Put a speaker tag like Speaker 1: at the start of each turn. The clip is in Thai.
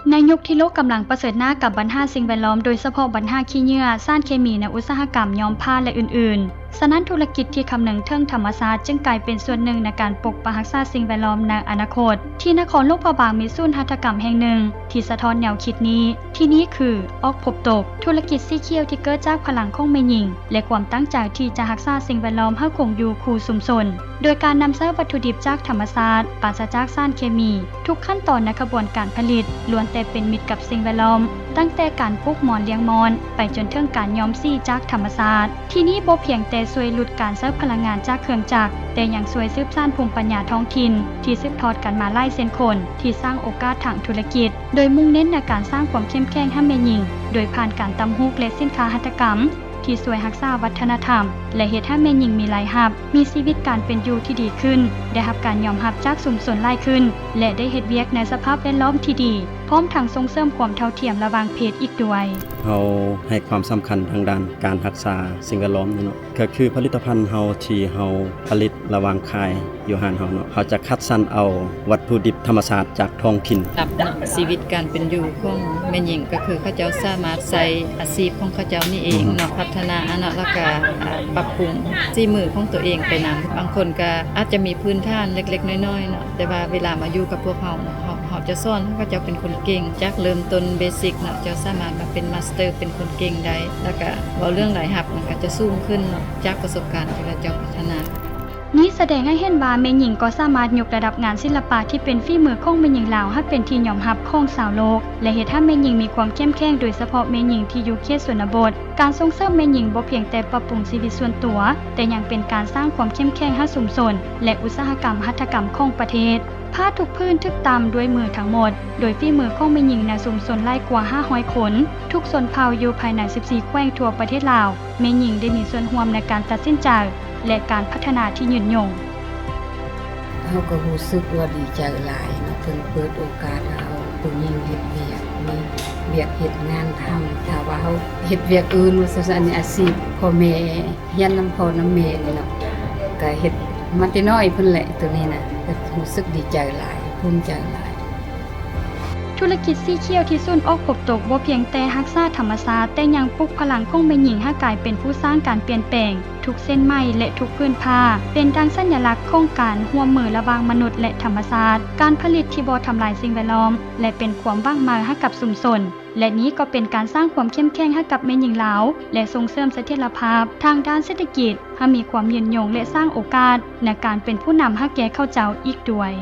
Speaker 1: ในยุคที่โลกกำลังประเสริฐหน้ากับปัญหาสิ่งแวดล้อมโดยเฉพาะปัญหาขี้เหงื่อสารเคมีในอุตสาหกรรมย้อมผ้าและอื่นๆฉะนั้นธุรกิจที่คำนึงถึงธรรมชาติจึงกลายเป็นส่วนหนึ่งในการปกปักรักษาสิ่งแวดล้อมในอนาคตที่นครหลวงพระบางมีศูนย์หัตถกรรมแห่งหนึ่งที่สะท้อนแนวคิดนี้ที่นี้คือออกพบตกธุรกิจสีเขียวที่เกิดจากพลังของแม่หญิงและความตั้งใจที่จะรักษาสิ่งแวดล้อมให้คงอยู่คู่ชุมชนโดยการนำใช้วัตถุดิบจากธรรมชาติปราศจากสารเคมีทุกขั้นตอนในกระบวนการผลิตล้วนแต่เป็นมิตรกับสิ่งแวดล้อมตั้งแต่การปลูกหมอนเลี้ยงมอนไปจนถึงการย้อมสีจากธรรมชาติที่นี้บ่เพียงแต่ช่วยลดการใช้พลังงานจากเครื่องจักรแต่ยังช่วยสืบสานภูมิปัญญาท้องถิ่นที่สืบทอดกันมาหลายเส้นคนที่สร้างโอกาสทางธุรกิจโดยมุ่งเน้นในการสร้างความเข้มแข็งให้แม่หญิงโดยผ่านการตำฮูกและสินค้าหัตถกรรมที่ช่วยรักษาวัฒนธรรมและเฮ็ดให้แม่หญิงมีรายรับมีชีวิตการเป็นอยู่ที่ดีขึ้นได้รับการยอมรับจากชุมชนหลายขึ้นและได้เฮ็ดเวียกในสภาพแวดล้อมที่ดีพร้อมทั้งส่งเสริมความเท่าเทียมระหว่างเพศอีกด้วย
Speaker 2: เราให้ความสำคัญทางด้านการรักษาสิ่งแวดล้อมเนาะก็คือผลิตภัณฑ์เฮาที่เฮาผลิตระหว่างขายอยู่ห้านเฮาเนาะเขาจะคัดสรรเอาวัตถุดิบธรรมชาติจากท้องถิ่น
Speaker 3: กับชีวิตการเป็นอยู่ของแม่หญิงก็คือเขาเจ้าสามารถใส่อาชีพของเขาเจ้านี่เองเนาะพัฒนาแล้วก็ปรับปรุงฝีมือของตัวเองไปนำบางคนก็อาจจะมีพื้นฐานเล็กๆน้อยๆเนาะแต่ว่าเวลามาอยู่กับพวกเขาจะสอนเขาจะเป็นคนเก่งจากเริ่มต้นเบสิกเนาะจะสามารถมาเป็นมาสเตอร์เป็นคนเก่งได้แล้วก็เว้าเรื่องหลายหับมันก็จะสูงขึ้นเนาะจากประสบการณ์ที่เราจะพัฒนา
Speaker 1: นี้แสดงให้เห็นว่าแม่หญิงก็สามารถยกระดับงานศิลปะที่เป็นฝีมือของแม่หญิงลาวให้เป็นที่ยอมรับของชาวโลกและเฮ็ดให้แม่หญิงมีความเข้มแข็งโดยเฉพาะแม่หญิงที่อยู่เขตชนบทการส่งเสริมแม่หญิงบ่เพียงแต่ปรับปรุงชีวิตส่วนตัวแต่ยังเป็นการสร้างความเข้มแข็งให้ชุมชนและอุตสาหกรรมหัตถกรรมของประเทศผ้าทุกพื้นทึกตามด้วยมือทั้งหมดโดยฝีมือของแม่หญิงในชุมชนหลายกว่า500คนทุกชนเผ่าอยู่ภายใน14แขวงทั่วประเทศลาวแม่หญิงได้มีส่วนร่วมในการตัดสินใจและการพัฒนาที่ยืนยง
Speaker 4: เขาก็รู้สึกว่าดีใจหลายเนาะเพิ่นเปิดโอกาสให้ผู้หญิงเฮ็ดเวียกมีเวียกเฮ็ดงานทำถ้าว่าเฮาเฮ็ดเวียกอื่นว่าซั่นอาชีพพ่อแม่เฮียนนำพ่อนำแม่นี่เนาะก็เฮ็ดมาแต่น้อยเพิ่นแหละตัวนี้น่ะก็รู้สึกดีใจหลายภูมิใจหลาย
Speaker 1: ธุรกิจสีเขียวที่ศูนย์ออกพบตกบ่เพียงแต่รักษาธรรมชาติแต่ยังปลุกพลังของแม่หญิงให้กลายเป็นผู้สร้างการเปลี่ยนแปลงทุกเส้นไหมและทุกพื้นผ้าเป็นดังสัญลักษณ์ของการร่วมมือระหว่างมนุษย์และธรรมชาติการผลิตที่บ่ทำลายสิ่งแวดล้อมและเป็นความว่างงานให้กับชุมชนและนี้ก็เป็นการสร้างความเข้มแข็งให้กับแม่หญิงลาวและส่งเสริมเสถียรภาพทางด้านเศรษฐกิจให้มีความยืนยงและสร้างโอกาสในการเป็นผู้นำให้แก่เขาเจ้าอีกด้วย